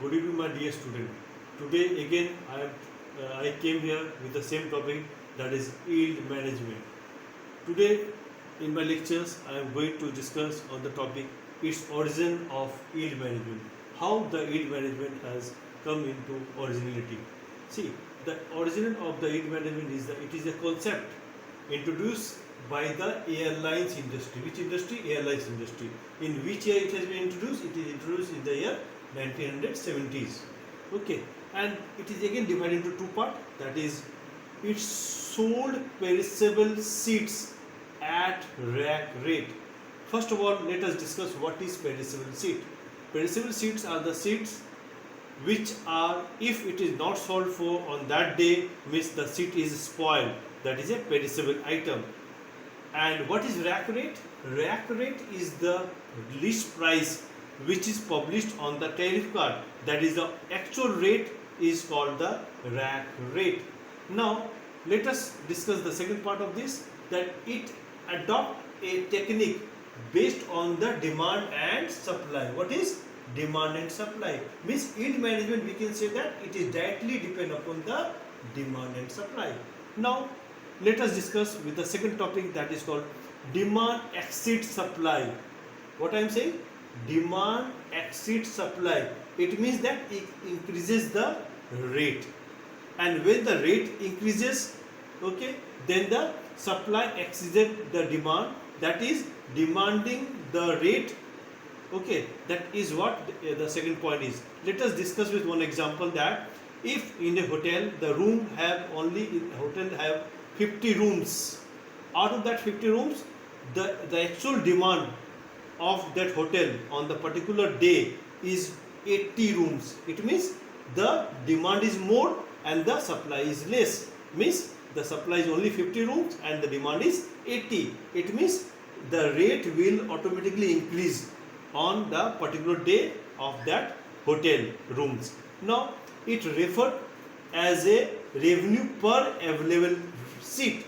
Good evening, my dear student. Today again I came here with the same topic, that is yield management. Today in my lectures I am going to discuss on the topic its origin of yield management. How the yield management has come into originality. See, the origin of the yield management is it is a concept introduced by the airlines industry. Which industry? Airlines industry. In which year it has been introduced? It is introduced in the year 1970s. Okay, and it is again divided into two parts. That is, it sold perishable seeds at rack rate. First of all, let us discuss what is perishable seed. Perishable seeds are the seeds which are, if it is not sold for on that day, means the seed is spoiled. That is a perishable item. And what is rack rate? Rack rate is the list price which is published on the tariff card. That is the actual rate is called the rack rate. Now let us discuss the second part of this, that it adopt a technique based on the demand and supply. What is demand and supply? Means yield management, we can say that it is directly depend upon the demand and supply. Now let us discuss with the second topic, that is called demand exceeds supply. What I am saying? Demand exceeds supply. It means that it increases the rate, and when the rate increases, okay, then the supply exceeds the demand, that is demanding the rate. Okay, that is what the second point is. Let us discuss with one example, that if in a hotel the room have only, in hotel have 50 rooms, out of that 50 rooms, the actual demand of that hotel on the particular day is 80 rooms. It means the demand is more and the supply is less. Means the supply is only 50 rooms and the demand is 80. It means the rate will automatically increase on the particular day of that hotel rooms. Now it referred as a revenue per available seat.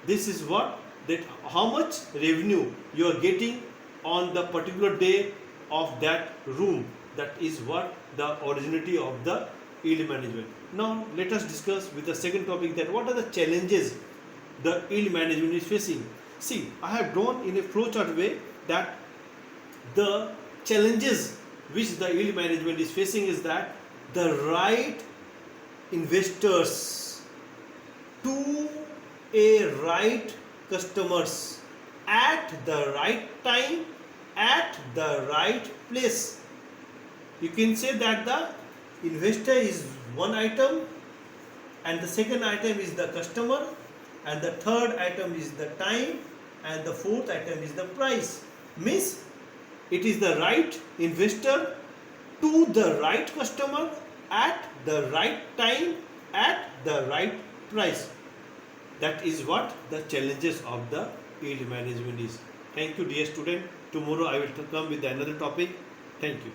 This is what, that how much revenue you are getting on the particular day of that room. That is what the originality of the yield management. Now let us discuss with the second topic, that what are the challenges the yield management is facing. See, I have drawn in a flowchart way that the challenges which the yield management is facing is that the right investors to a right customers at the right time at the right place. You can say that the investor is one item, and the second item is the customer, and the third item is the time, and the fourth item is the price. Means it is the right investor to the right customer at the right time at the right price. That is what the challenges of the yield management is. Thank you, dear student. Tomorrow I will come with another topic. Thank you.